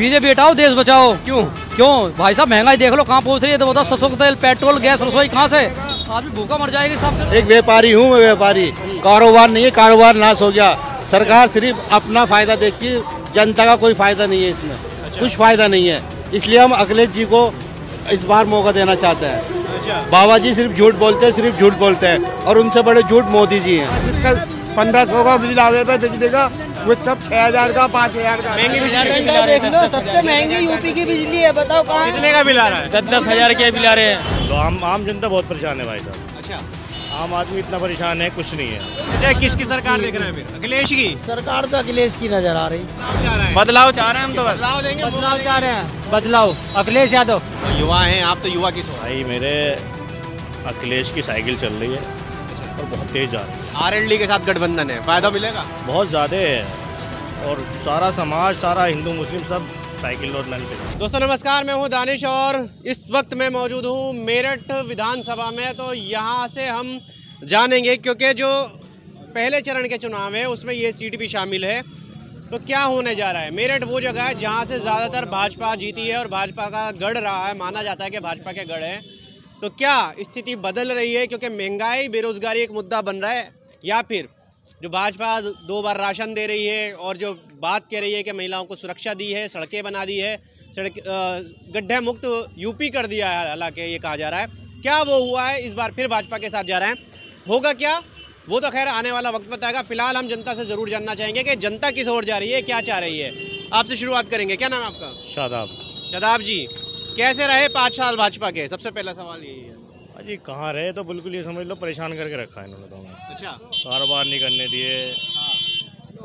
BJP हटाओ, देश बचाओ। क्यों भाई साहब, महंगाई देख लो कहाँ पहुँच रही है। तो बताओ, सरसों का तेल, पेट्रोल, गैस, रसोई कहाँ से? आदमी भूखा मर जाएगी साहब। एक व्यापारी हूँ मैं, व्यापारी, कारोबार नहीं है, कारोबार नाश हो गया। सरकार सिर्फ अपना फायदा देखती है, जनता का कोई फायदा नहीं है इसमें। कुछ फायदा नहीं है, इसलिए हम अखिलेश जी को इस बार मौका देना चाहते हैं। बाबा जी सिर्फ झूठ बोलते हैं, सिर्फ झूठ बोलते हैं, और उनसे बड़े झूठ मोदी जी हैं। 1500 का बिल आ गया था बिजली का, वो सब 6000 का, 5000 का। देख लो, सबसे महंगी यूपी की बिजली है। बताओ कहाँ कितने का बिल आ रहा है? 10-10 हजार के बिल आ रहे हैं। तो आम जनता बहुत परेशान है भाई साहब। अच्छा, आम आदमी इतना परेशान है, कुछ नहीं है। किसकी सरकार देख रहे हैं फिर? अखिलेश की सरकार तो अखिलेश की नजर आ रही। बदलाव चाह रहे हैं हम तो। बदलाव देंगे, बदलाव चाह रहे हैं। बदलाव, अखिलेश यादव। युवा हैं आप तो, युवा की सोच। भाई मेरे अखिलेश की साइकिल चल रही है और बहुत तेज जा रही है। आरएलडी के साथ गठबंधन है, फायदा मिलेगा बहुत ज़्यादा है, और सारा समाज, सारा हिंदू मुस्लिम सब साइकिल और नल पे। दोस्तों नमस्कार, मैं हूं दानिश और इस वक्त मैं मौजूद हूं मेरठ विधानसभा में। तो यहां से हम जानेंगे, क्योंकि जो पहले चरण के चुनाव है उसमें ये सीट भी शामिल है, तो क्या होने जा रहा है। मेरठ वो जगह है जहां से ज़्यादातर भाजपा जीती है और भाजपा का गढ़ रहा है, माना जाता है कि भाजपा के गढ़ हैं। तो क्या स्थिति बदल रही है, क्योंकि महंगाई, बेरोजगारी एक मुद्दा बन रहा है, या फिर जो भाजपा 2 बार राशन दे रही है और जो बात कह रही है कि महिलाओं को सुरक्षा दी है, सड़कें बना दी है, गड्ढे मुक्त यूपी कर दिया है, हालांकि ये कहा जा रहा है, क्या वो हुआ है? इस बार फिर भाजपा के साथ जा रहे हैं, होगा क्या? वो तो खैर आने वाला वक्त बताएगा। फिलहाल हम जनता से जरूर जानना चाहेंगे कि जनता किस ओर जा रही है, क्या चाह रही है। आपसे शुरुआत करेंगे, क्या नाम है आपका? शादाब जी, कैसे रहे 5 साल भाजपा के? सबसे पहला सवाल यही है जी। कहाँ रहे तो बिल्कुल ये समझ लो परेशान करके रखा है इन्होंने तो हमें। अच्छा, कारोबार नहीं करने दिए,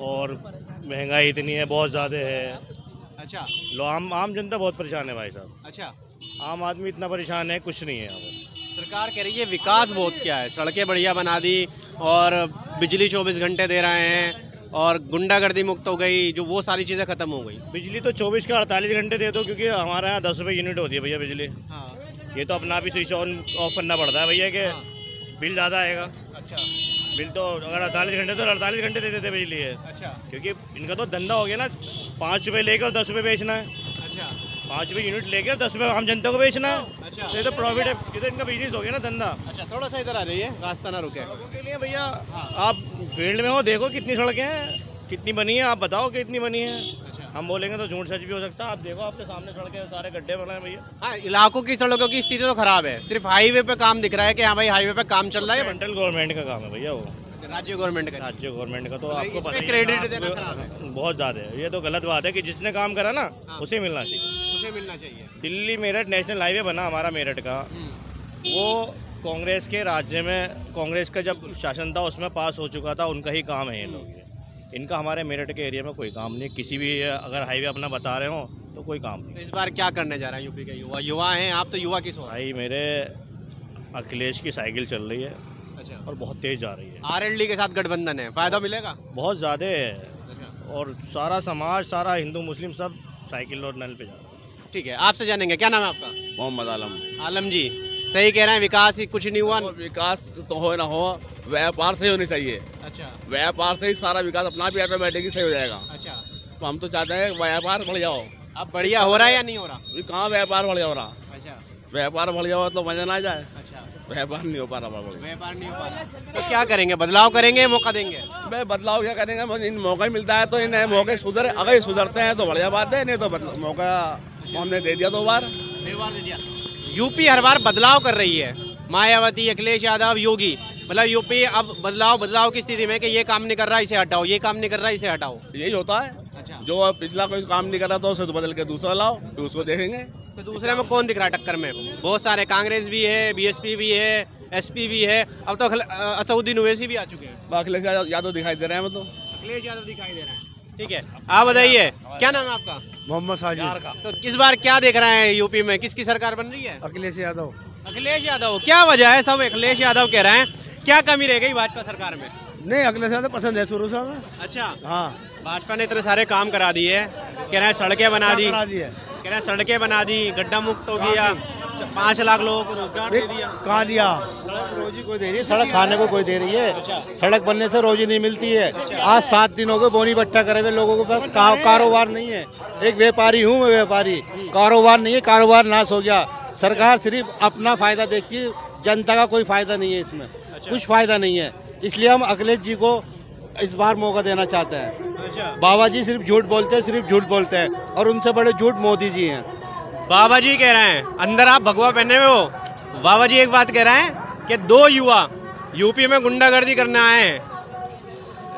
और महंगाई इतनी है, बहुत ज़्यादा है। अच्छा, आम जनता बहुत परेशान है भाई साहब। अच्छा, आम आदमी इतना परेशान है, कुछ नहीं है यहाँ पर। सरकार कह रही है विकास बहुत क्या है, सड़कें बढ़िया बना दी और बिजली 24 घंटे दे रहे हैं और गुंडागर्दी मुक्त हो गई, जो वो सारी चीज़ें खत्म हो गई। बिजली तो 24 का 48 घंटे दे दो, क्योंकि हमारे यहाँ 10 रुपये यूनिट होती है भैया बिजली। हाँ, ये तो अपना भी स्विच ऑन ऑफ करना पड़ता है भैया, कि बिल ज़्यादा आएगा। अच्छा, बिल तो अगर 48 घंटे तो 48 घंटे दे देते बिजली है। अच्छा, क्योंकि इनका तो धंधा हो गया ना, 5 रुपये लेकर 10 रुपये बेचना है। अच्छा, 5 रुपये यूनिट लेकर 10 रुपये आम जनता को बेचना है। अच्छा, तो ये तो प्रॉफिट है, ये तो इनका बिजनेस हो गया ना, धंधा। अच्छा, थोड़ा सा इधर आ जाइए, रास्ता ना रुके। सड़कों के लिए भैया आप फील्ड में हो, देखो कितनी सड़कें हैं, कितनी बनी है, आप बताओ कितनी बनी है। अच्छा, हम बोलेंगे तो झूठ सच भी हो सकता है। आप देखो, आपके सामने सड़कें, सारे गड्ढे बने हैं भैया। हाँ, इलाकों की सड़कों की स्थिति तो खराब है, सिर्फ हाईवे पे काम दिख रहा है कि हाँ भाई हाईवे पे काम चल रहा है। सेंट्रल गवर्नमेंट का काम है भैया वो, राज्य गवर्नमेंट का। राज्य गवर्नमेंट का तो आपको पता ही है, क्रेडिट देना खराब है, बहुत ज़्यादा है। ये तो गलत बात है कि जिसने काम करा ना उसे मिलना चाहिए, उसे मिलना चाहिए। दिल्ली मेरठ नेशनल हाईवे बना हमारा मेरठ का, वो कांग्रेस के राज्य में, कांग्रेस का जब शासन था उसमें पास हो चुका था, उनका ही काम है ये लोग। इनका हमारे मेरठ के एरिया में कोई काम नहीं, किसी भी अगर हाईवे अपना बता रहे हो तो कोई काम नहीं। तो इस बार क्या करने जा रहा है यूपी के युवा हैं आप तो, युवा की सोच। भाई मेरे अखिलेश की साइकिल चल रही है। अच्छा, और बहुत तेज जा रही है। आरएलडी के साथ गठबंधन है, फायदा मिलेगा बहुत ज़्यादा है, अच्छा, और सारा समाज, सारा हिंदू मुस्लिम सब साइकिल और नल पे जा रहा है। ठीक है, आपसे जानेंगे, क्या नाम है आपका? मोहम्मद आलम। आलम जी, सही कह रहे हैं, विकास ही कुछ नहीं हुआ। विकास तो हो ना हो, व्यापार सही होनी चाहिए। अच्छा, व्यापार से ही सारा विकास अपना भी ऑटोमेटिक सही हो जाएगा। अच्छा, तो हम तो चाहते हैं व्यापार बढ़ जाओ। अब बढ़िया हो रहा है या नहीं हो रहा? अभी कहाँ व्यापार बढ़ जा रहा? अच्छा, व्यापार बढ़ जाओ तो मजा ना जाए, अच्छा, व्यापार नहीं हो पा रहा। व्यापार नहीं हो पा रहा, तो क्या करेंगे? बदलाव करेंगे, मौका देंगे? भाई बदलाव क्या करेंगे, बस इन मौका ही मिलता है तो इन मौके सुधर, अगर ये सुधरते हैं तो बढ़िया बात है, नहीं तो मौका हमने दे दिया 2 बार दे दिया। यूपी हर बार बदलाव कर रही है, मायावती, अखिलेश यादव, योगी, मतलब यूपी अब बदलाव की स्थिति में कि ये काम नहीं कर रहा इसे हटाओ, ये काम नहीं कर रहा इसे हटाओ, यही होता है। अच्छा, जो पिछला कोई काम नहीं कर रहा तो उसे तो बदल के दूसरा लाओ, फिर उसको देखेंगे। तो दूसरे में कौन दिख रहा है टक्कर में? बहुत सारे, कांग्रेस भी है, बीएसपी भी है, एसपी भी है, अब तो असउद्दीन ओवैसी भी आ चुके हैं। अखिलेश यादव दिखाई दे रहे हैं, मतलब अखिलेश यादव दिखाई दे रहे हैं। ठीक है, आप बताइए, क्या नाम है आपका? मोहम्मद साजिद। तो इस बार क्या देख रहे हैं यूपी में, किसकी सरकार बन रही है? अखिलेश यादव। अखिलेश यादव, क्या वजह है? सब अखिलेश यादव कह रहे हैं, क्या कमी रह गई भाजपा सरकार में? नहीं, अखिलेश यादव पसंद है शुरू से हमें। अच्छा, हाँ, भाजपा ने इतने सारे काम करा दिए, कह रहे हैं सड़कें बना दी, कह रहे हैं सड़कें बना दी, गड्ढा मुक्त हो गया, 5 लाख लोगों को रोजगार दे दिया। कहाँ दिया? सड़क रोजी कोई दे रही है? सड़क खाने को कोई दे रही है? सड़क बनने से रोजी नहीं मिलती है। आज 7 दिन हो गए बोनी बट्टा करे हुए लोगों के पास कारोबार नहीं है। एक व्यापारी हूँ मैं, व्यापारी, कारोबार नहीं है, कारोबार नाश हो गया। सरकार सिर्फ अपना फायदा देखती है, जनता का कोई फायदा नहीं है इसमें, कुछ फायदा नहीं है। इसलिए हम अखिलेश जी को इस बार मौका देना चाहते हैं। बाबा जी सिर्फ झूठ बोलते हैं, सिर्फ झूठ बोलते हैं, और उनसे बड़े झूठ मोदी जी हैं। बाबा जी कह रहे हैं, अंदर आप भगवा पहने हुए हो। बाबा जी एक बात कह रहे हैं कि 2 युवा यूपी में गुंडागर्दी करने आए हैं,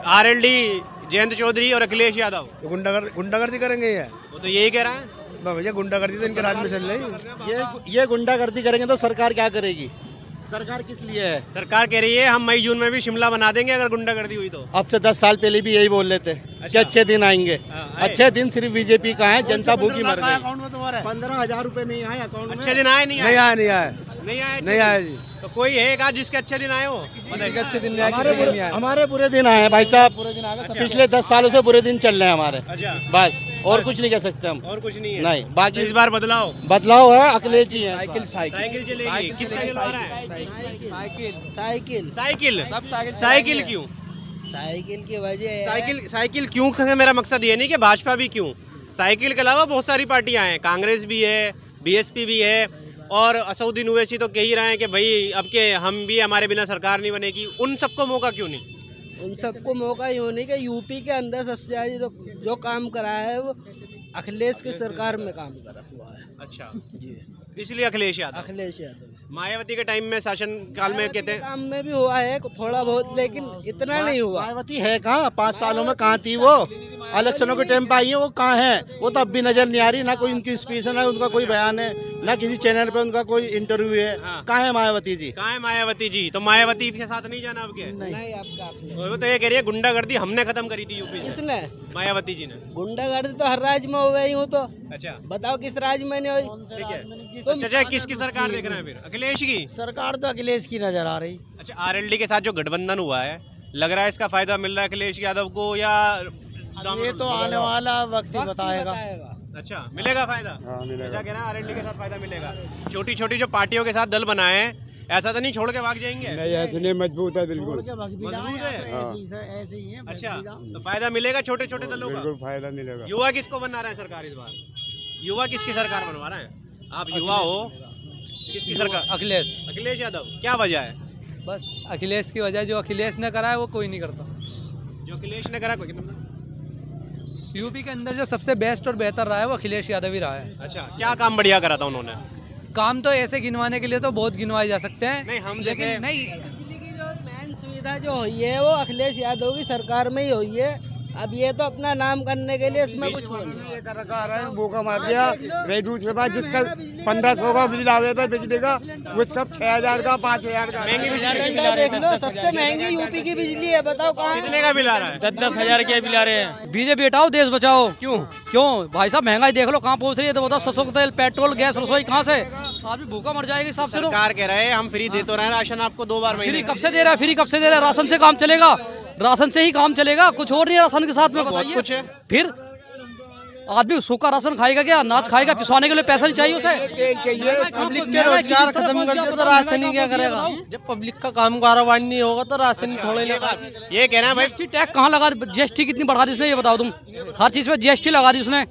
आरएलडी जयंत चौधरी और अखिलेश यादव। तो गुंडागर्दी करेंगे ये? वो तो यही कह रहा है भैया, गुंडागर्दी तो इनके राज्य में चल रही। ये गुंडागर्दी करेंगे तो सरकार क्या करेगी? सरकार किस लिए है? सरकार कह रही है हम मई जून में भी शिमला बना देंगे अगर गुंडागर्दी हुई तो। अब से 10 साल पहले भी यही बोल रहे थे कि अच्छे दिन आएंगे। अच्छे दिन सिर्फ बीजेपी का है, जनता भूखी मर गई। 15,000 रुपए नहीं आए अकाउंट में। अच्छे दिन आए नहीं आए नहीं आए जी। तो कोई है का जिसके अच्छे दिन आए हो? अच्छे दिन हमारे बुरे दिन आए हैं भाई साहब। पिछले 10 सालों से बुरे दिन चल रहे हैं हमारे। बस और कुछ नहीं कह सकते हम। और कुछ नहीं है? नहीं। बाकी इस बार बदलाव है, अखिलेश जी है। साइकिल चलेगी। किसका चलवा रहा है? साइकिल क्यों? साइकिल की वजह साइकिल क्यों? मेरा मकसद ये नहीं कि भाजपा भी क्यों, साइकिल के अलावा बहुत सारी पार्टियां हैं, कांग्रेस भी है, बीएसपी भी है, और असउद्दीन ओवैसी तो कह ही रहे हैं कि भाई अब के हम भी, हमारे बिना सरकार नहीं बनेगी। उन सबको मौका क्यों नहीं? उन सबको मौका यूँ नहीं कि यूपी के अंदर सबसे ज्यादा जो काम करा है वो अखिलेश की सरकार में काम करा हुआ है। अच्छा जी, इसलिए अखिलेश यादव। मायावती के टाइम में, शासन काल में कहते हैं काम में भी हुआ है थोड़ा बहुत, लेकिन इतना नहीं हुआ। मायावती है कहाँ? 5 सालों में कहाँ थी वो? इलेक्शनों के टाइम पे आई है, वो कहाँ है? वो तो अब भी नजर नहीं आ रही। ना कोई उनकी स्पीच है, ना उनका कोई बयान है, ना किसी चैनल पे उनका कोई इंटरव्यू है। कहाँ है मायावती जी? कहाँ है मायावती जी? तो मायावती के साथ नहीं जाना आपके? नहीं आपका। वो तो ये कह रही है गुंडागर्दी हमने खत्म करी थी यूपी। किसने? मायावती जी ने। गुंडागर्दी तो हर राज्य में हो गई हूँ। तो अच्छा बताओ किस राज्य में नहीं हुई? ठीक है। अच्छा, किसकी सरकार देख रहे हैं फिर? अखिलेश की सरकार तो अखिलेश की नजर आ रही। अच्छा, आरएलडी के साथ जो गठबंधन हुआ है, लग रहा है इसका फायदा मिल रहा है अखिलेश यादव को, या ये तो आने वाला वक्त ही बताएगा। अच्छा, मिलेगा फायदा? क्या कह रहा है, आरएलडी के साथ फायदा मिलेगा? छोटी छोटी जो पार्टियों के साथ दल बनाए हैं, ऐसा तो नहीं छोड़ के भाग जाएंगे? नहीं, ऐसे नहीं, मजबूत है, बिल्कुल मजबूत है। ऐसे ही है। अच्छा, तो फायदा मिलेगा छोटे छोटे दलों का? बिल्कुल फायदा मिलेगा। युवा किसको बना रहा है सरकार इस बार? युवा किसकी सरकार बनवा रहे हैं? आप युवा हो, किसकी सरकार? अखिलेश यादव। क्या वजह है? बस अखिलेश की वजह, जो अखिलेश ने करा है वो कोई नहीं करता। जो अखिलेश ने करा कोई? यूपी के अंदर जो सबसे बेस्ट और बेहतर रहा है वो अखिलेश यादव ही रहा है। अच्छा, क्या काम बढ़िया करा था उन्होंने? काम तो ऐसे गिनवाने के लिए तो बहुत गिनवाए जा सकते हैं। नहीं, हम लेकिन नहीं, बिजली की जो मेन सुविधा जो हुई है वो अखिलेश यादव की सरकार में ही हुई है। अब ये तो अपना नाम करने के लिए इसमें कुछ नहीं। भूखा मार दिया। दूसरे बार जिसका 1500 का बिल आ गया था बिजली का, वो सब 6000 का, 5000 का। सिलेंडर देख लो, सबसे महंगी यूपी की बिजली है। बताओ कहाँ? कितने का बिल आ रहा है? 10-10 हजार के बिल आ रहे हैं। बीजेपी हटाओ, देश बचाओ। क्यों भाई साहब, महंगाई देख लो कहाँ पहुँच रही है। तो बताओ, सरसों का तेल, पेट्रोल, गैस, रसोई कहाँ से? आदमी भूखा मर जाएगा हिसाब से। सरकार कह रहे हैं हम फ्री दे तो रहे हैं राशन आपको 2 बार महीने। फ्री कब से दे रहा है? फ्री कब से दे रहा है? राशन से काम चलेगा, राशन से ही काम चलेगा, कुछ और नहीं है राशन के साथ में। बताइए कुछ है फिर? आदमी सूखा राशन खाएगा क्या? अनाज खाएगा, पिसवाने के लिए पैसा नहीं चाहिए उसे। पब्लिक के रोजगार खत्म कर दिया तो राशन ही क्या करेगा? जब पब्लिक का काम कारोबार नहीं होगा तो राशन थोड़े लेगा। ये कह रहे हैं भाई जीएसटी टैक्स कहाँ लगा? जीएसटी कितनी बढ़ा दी उसने, ये बताओ तुम। हर चीज पे जीएसटी लगा दी उसने।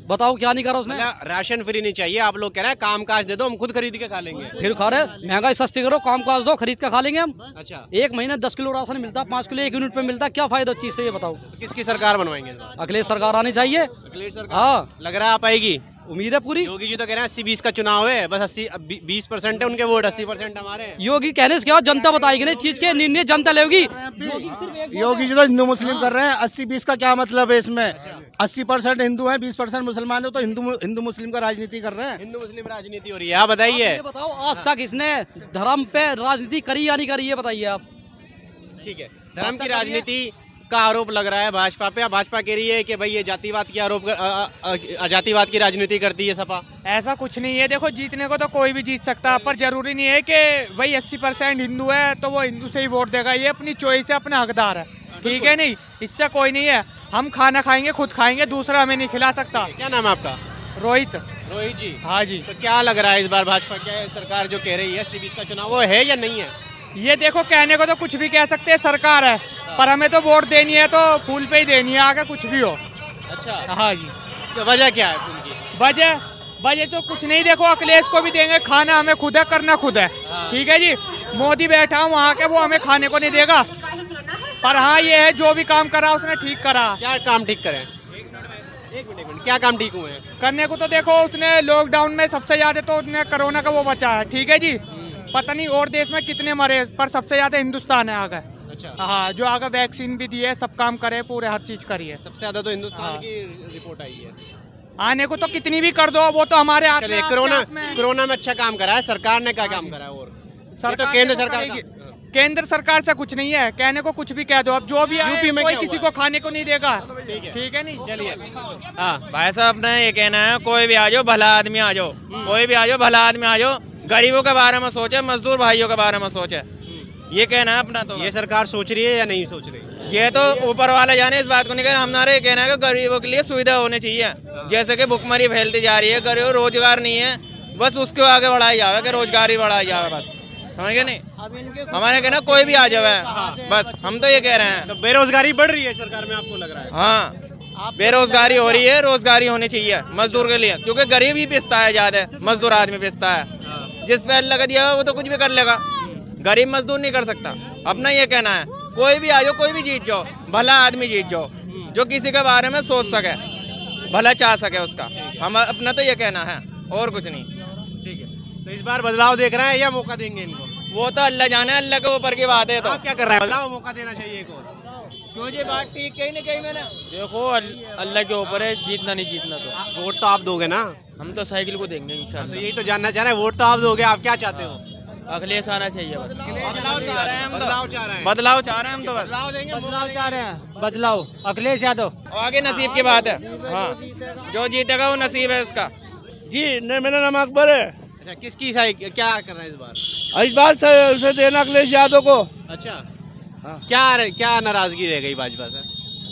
बताओ क्या नहीं करा उसने? राशन फ्री नहीं चाहिए, आप लोग कह रहे हैं काम काज दे दो, हम खुद खरीद के खा लेंगे। फिर खा रहे, महंगाई सस्ती करो, काम काज दो, खरीद के खा लेंगे हम। अच्छा, 1 महीने 10 किलो राशन मिलता, 5 किलो 1 यूनिट पे मिलता, क्या फायदा चीज से? ये बताओ। तो किसकी सरकार बनवाएंगे? अखिलेश सरकार आनी चाहिए। अखिलेश सरकार? हाँ, लग रहा है आप आएगी? उम्मीद है पूरी। योगी जी तो कह रहे हैं 80-20 का चुनाव है, बस 20% है उनके वोट, 80% हमारे हैं। योगी कहने से क्या, जनता बताएगी ना चीज के निर्णय, जनता लेगी। योगी जी तो हिंदू मुस्लिम कर रहे हैं। 80-20 का क्या मतलब है इसमें? 80% हिंदू हैं, 20% मुसलमान है, तो हिंदू मुस्लिम का राजनीति कर रहे हैं। हिंदू मुस्लिम राजनीति हो रही है। आप बताइए, ये बताओ, आज तक इसने धर्म पे राजनीति करी या नहीं करी, ये बताइए आप। ठीक है, धर्म की राजनीति का आरोप लग रहा है भाजपा पे। भाजपा कह रही है कि भाई ये जातिवाद की जातिवाद की राजनीति करती है सपा। ऐसा कुछ नहीं है। देखो, जीतने को तो कोई भी जीत सकता है, पर जरूरी नहीं है कि भाई 80% हिंदू है तो वो हिंदू से ही वोट देगा। ये अपनी चॉइस है, अपना हकदार है, ठीक है? नहीं, इससे कोई नहीं है। हम खाना खाएंगे, खुद खाएंगे, दूसरा हमें नहीं खिला सकता। क्या नाम है आपका? रोहित। रोहित जी। हाँ जी। तो क्या लग रहा है इस बार भाजपा क्या सरकार जो कह रही है 80-20 का चुनाव वो है या नहीं है? ये देखो, कहने को तो कुछ भी कह सकते हैं, सरकार है, पर हमें तो वोट देनी है तो फूल पे ही देनी है, आगे कुछ भी हो। अच्छा। हाँ जी। तो वजह क्या है उनकी? वजह तो कुछ नहीं, देखो अखिलेश को भी देंगे, खाना हमें खुद है, करना खुद है। ठीक है जी। मोदी बैठा वहाँ के, वो हमें खाने को नहीं देगा, पर हाँ ये है जो भी काम करा उसने ठीक करा। क्या काम ठीक करें? एक मिनट, क्या काम ठीक हुए हैं? करने को तो देखो, उसने लॉकडाउन में सबसे ज्यादा तो उसने कोरोना का वो बचा है। ठीक है जी। पता नहीं और देश में कितने मरे, पर सबसे ज्यादा हिंदुस्तान है आगे। अच्छा। हाँ, जो आगे वैक्सीन भी दी है, सब काम करे, पूरे हर चीज करी है। सबसे ज्यादा तो हिंदुस्तान की रिपोर्ट आई है। आने को तो कितनी भी कर दो, वो तो हमारे हाथ में। कोरोना में अच्छा काम करा है सरकार ने, क्या काम करा है? और सरकार तो केंद्र सरकार केंद्र सरकार से कुछ नहीं है, कहने को कुछ भी कह दो, अब जो भी यूपी में कोई किसी को खाने को नहीं देगा। ठीक है नहीं। चलिए। हाँ भाई साहब, अपना ये कहना है, कोई भी आ जाओ, भला आदमी आ जाओ, कोई भी आ जाओ, भला आदमी आ जाओ, गरीबों के बारे में सोचे, मजदूर भाइयों के बारे में सोचे, ये कहना है अपना। तो ये सरकार सोच रही है या नहीं सोच रही? ये तो ऊपर वाले जाने, इस बात को नहीं कहना। हमारा ये कहना है कि गरीबों के लिए सुविधा होनी चाहिए। जैसे कि भुखमरी फैलती जा रही है, गरीब रोजगार नहीं है, बस उसको आगे बढ़ाया जावे, कि रोजगार ही बढ़ाया जावे, बस। समझ गए नहीं? हमारे कहना कोई भी आ जावे, बस हम तो ये कह रहे हैं। तो बेरोजगारी बढ़ रही है सरकार में, आपको लग रहा है? हाँ, बेरोजगारी हो रही है, रोजगारी होनी चाहिए मजदूर के लिए, क्योंकि गरीब ही पिसता है ज्यादा, मजदूर आदमी पिसता है। जिस पे अल्लाह का दिया हुआ वो तो कुछ भी कर लेगा, गरीब मजदूर नहीं कर सकता। अपना ये कहना है, कोई भी आ जाओ, कोई भी जीत जाओ, भला आदमी जीत जाओ, जो किसी के बारे में सोच सके, भला चाह सके उसका। हम अपना तो ये कहना है, और कुछ नहीं। ठीक है। तो इस बार बदलाव देख रहे हैं या मौका देंगे इनको? वो तो अल्लाह जाने, अल्लाह के ऊपर की बात है। तो आप क्या कर रहे हैं? बदलाव मौका देना चाहिए एक और। क्यों जी, बात ठीक कही नहीं कही मैंने? देखो अल्लाह के ऊपर है, जीतना नहीं जीतना। तो वोट तो आप दोगे ना? हम तो साइकिल को देंगे इंशाल्लाह। तो यही तो जानना चाह रहे हैं, वोट तो आप दोगे, आप क्या चाहते हो? अखिलेश आना चाहिए बस। बदलाव चाह रहे हैं हम, बदलाव चाह रहे हैं। बदलाव चाह रहे हैं हम तो, बदलाव देंगे, बदलाव चाह रहे हैं, बदलाव। अखिलेश यादव। आगे नसीब की बात है। हाँ, जो जीतेगा वो नसीब है उसका। जी नहीं, मेरा नाम अकबर है। अच्छा, किसकी साइड क्या कर रहे हैं इस बार? इस बार उसे देना अखिलेश यादव को। अच्छा। हाँ। क्या नाराजगी रह गई भाजपा से?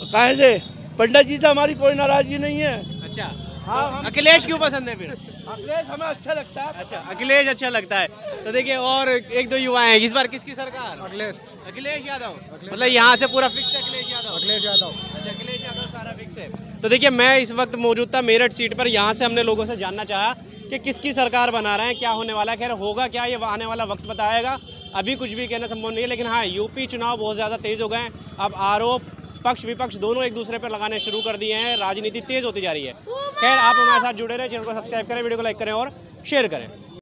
कहे से पंडित जी से हमारी कोई नाराजगी नहीं है। अच्छा। हाँ, अखिलेश क्यों पसंद है फिर? अखिलेश हमें अच्छा लगता है। अच्छा, अखिलेश अच्छा लगता है। तो देखिए, और एक दो युवा हैं, इस बार किसकी सरकार? अखिलेश यादव। मतलब यहाँ से पूरा फिक्स है अखिलेश यादव? अच्छा, अखिलेश यादव सारा फिक्स है। तो देखिए, मैं इस वक्त मौजूद था मेरठ सीट पर। यहाँ से हमने लोगों से जानना चाहा कि किसकी सरकार बना रहे हैं, क्या होने वाला है। खैर होगा क्या, ये आने वाला वक्त बताएगा, अभी कुछ भी कहना संभव नहीं है। लेकिन हाँ, यूपी चुनाव बहुत ज़्यादा तेज़ हो गए हैं। अब आरोप पक्ष विपक्ष दोनों एक दूसरे पर लगाने शुरू कर दिए हैं, राजनीति तेज़ होती जा रही है। खैर, आप हमारे साथ जुड़े रहे, चैनल को सब्सक्राइब करें, वीडियो को लाइक करें और शेयर करें।